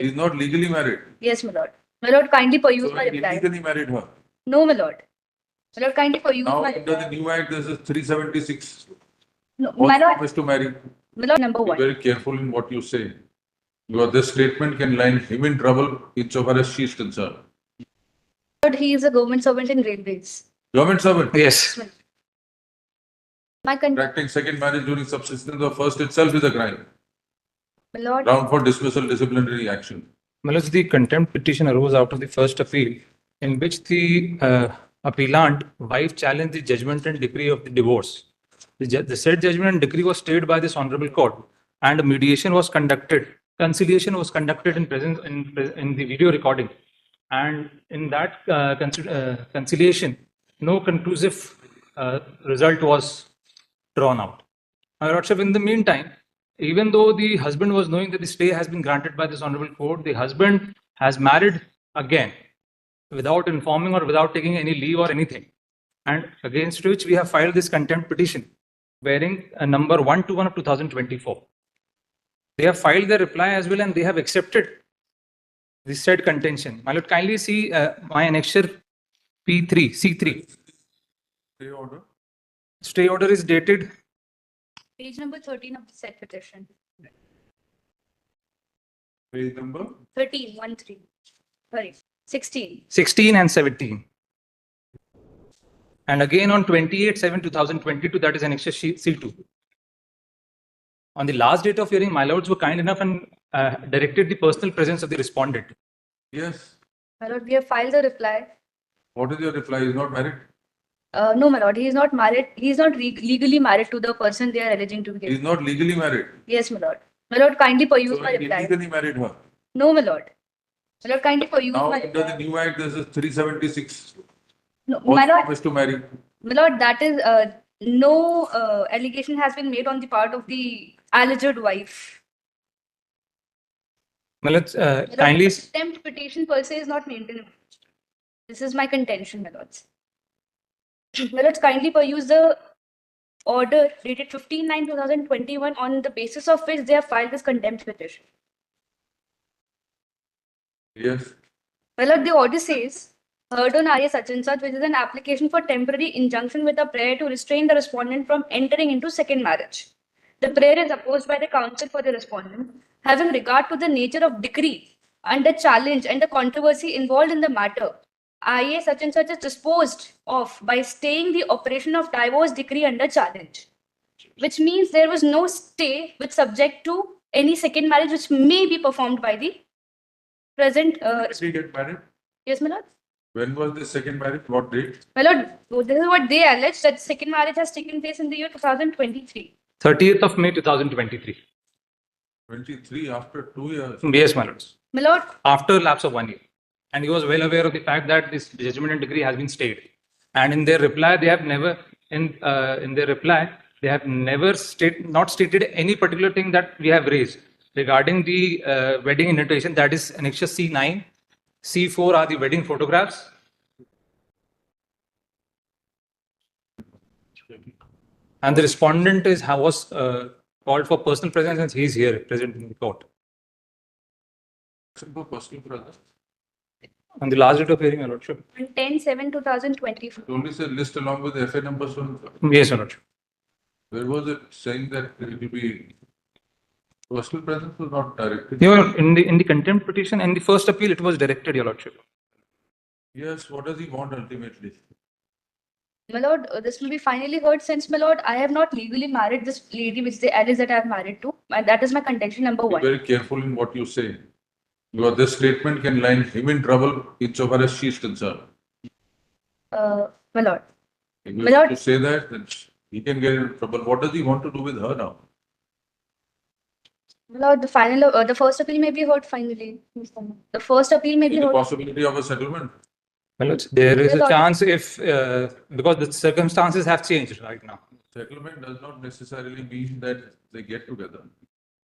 He's not legally married. Yes, my lord. My lord, kindly peruse So my he reply. illegally married her. No, my lord. My lord, kindly peruse Now my under the reply. new act, this is 376. No, What's my lord. promised to marry? My lord, number Be one. very careful in what you say. Because this statement can land him in trouble insofar as she is concerned. Lord, he is a government servant in railways. Government servant. Yes. My Contracting second marriage during subsistence of first itself is a crime. my lord. Ground for dismissal, disciplinary action. Malaj, the contempt petition arose out of the first appeal, in which the appellant wife challenged the judgment and decree of the divorce. The said judgment and decree was stayed by this honorable court, and a mediation was conducted. Conciliation was conducted in presence in the video recording, and in that conciliation, no conclusive result was drawn out. My lordship, in the meantime, even though the husband was knowing that the stay has been granted by this honorable court, the husband has married again without informing or without taking any leave or anything, and against which we have filed this contempt petition bearing number 121 of 2024. They have filed their reply as well, and they have accepted the said contention. My lord, kindly see my annexure P3, C3. Stay order. Stay order is dated Page number 13 of the said petition. Page number 13, 1, 3. Sorry, 16. 16 and 17. And again on 28/7/2022, that is annexure C2. On the last date of hearing, my lords were kind enough and directed the personal presence of the respondent. Yes. My lord, we have filed the reply. What is your reply? He's not married. No, my lord, he is not married. He is not legally married to the person they are alleging to be. He's not legally married. Yes, my lord. My lord, kindly peruse So my he reply. illegally married her. No, my lord. My lord, kindly peruse Now my under the reply. new act, this is 376. No, What's my lord. promised to marry? My lord, that is no allegation has been made on the part of the alleged wife. My lords, My lord, kindly. the contempt petition per se is not maintained. This is my contention, my lords. My lords, kindly peruse the order dated 15/9/2021 on the basis of which they have filed this contempt petition. Yes. My lord, the order says, heard on IS such and such, which is an application for temporary injunction with a prayer to restrain the respondent from entering into second marriage. The prayer is opposed by the counsel for the respondent, having regard to the nature of decree and the challenge and the controversy involved in the matter. IA such and such is disposed of by staying the operation of divorce decree under challenge, which means there was no stay with subject to any second marriage which may be performed by the present. Did he get married? Yes, my lord. When was the second marriage? What date? My lord, this is what they allege, that second marriage has taken place in the year 2023. 30th of May 2023. 23, after 2 years. Yes, my lords. My lord, After lapse of 1 year. And he was well aware of the fact that this judgment and decree has been stayed. And in their reply, they have never, not stated any particular thing that we have raised regarding the wedding invitation, that is annexure C9. C4 are the wedding photographs. And the respondent was called for personal presence, and he is here present in the court. Simple personal presence. On the last date of hearing, Your Lordship. on 10/7/2024. It only said list along with the FA numbers. Yes, Your Lordship. Where was it saying that it will be personal presence was not directed? In the contempt petition and the first appeal, it was directed, Your Lordship. Yes, what does he want ultimately? My lord, this will be finally heard since, my lord, I have not legally married this lady which they allege that I have married to. And that is my contention number Be one. very careful in what you say. Because this statement can land him in trouble insofar as she is concerned. My lord. If My you lord- to say that, then he can get in trouble. What does he want to do with her now? My lord, the first appeal may be heard finally. The first appeal may be Is the heard. possibility of a settlement? Well, there is a Lord- chance if, because the circumstances have changed right now. Settlement does not necessarily mean that they get together.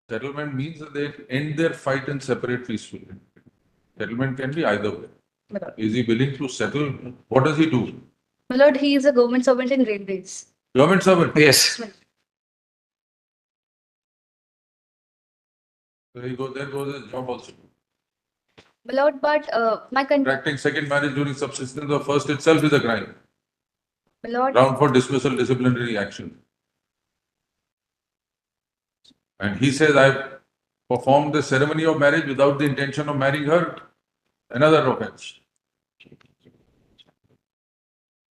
Settlement means that they end their fight and separate peacefully. Settlement can be either way. My lord. Is he willing to settle? What does he do? My lord, he is a government servant in railways. Government servant. Yes. There goes his job also. My lord, but Contracting second marriage during subsistence of first itself is a crime. my lord, Ground for dismissal, disciplinary action. And he says, I've performed the ceremony of marriage without the intention of marrying her. Another offense.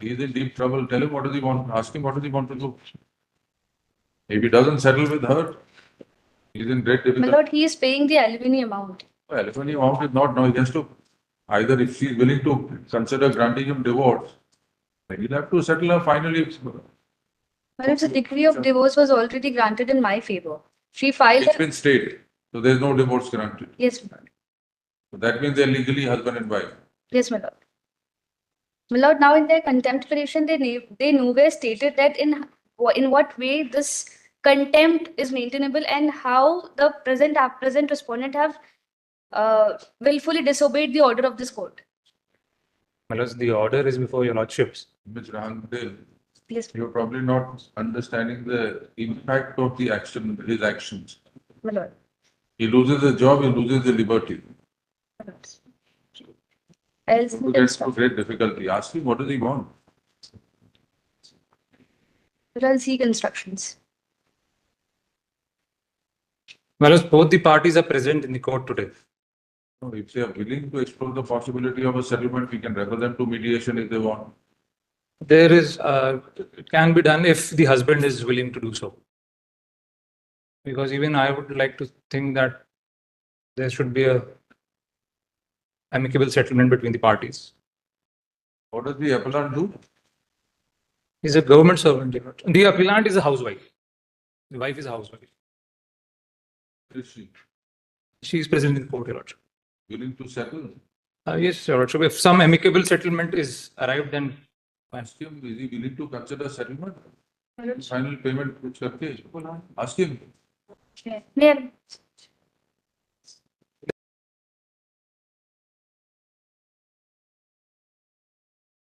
He is in deep trouble. Tell him what does he want. Ask him what does he want to do. If he doesn't settle with her, he's in great my difficulty. lord, he is paying the alimony amount. Well, if any amount is not now, he has to either if she is willing to consider granting him divorce, then he'll have to settle her finally. My lord, the decree of divorce was already granted in my favor. She filed. It's been stayed, so there's no divorce granted. Yes, my lord. So that means they're legally husband and wife. Yes, my lord. My lord, now in their contempt petition, they nowhere stated that in what way this contempt is maintainable and how the present respondent have willfully disobeyed the order of this court. My lords, the order is before your lordships. Mr. Rangdale, Yes, you're probably not understanding the impact of the action, his actions. my lord. He loses his job, he loses his liberty. My lord. I'll So gets to great difficulty. Ask him what does he want. seek instructions. My lords, both the parties are present in the court today. No, if they are willing to explore the possibility of a settlement, we can refer them to mediation if they want. There is, it can be done if the husband is willing to do so. Because even I would like to think that there should be a amicable settlement between the parties. What does the appellant do? He's a government servant. The appellant is a housewife. The wife is a housewife. Is she She is present in the court, your lordship. willing to settle? Yes, your lordship. If some amicable settlement is arrived, then Ask him, is he willing to consider settlement? Final payment कुछ करके ask him. May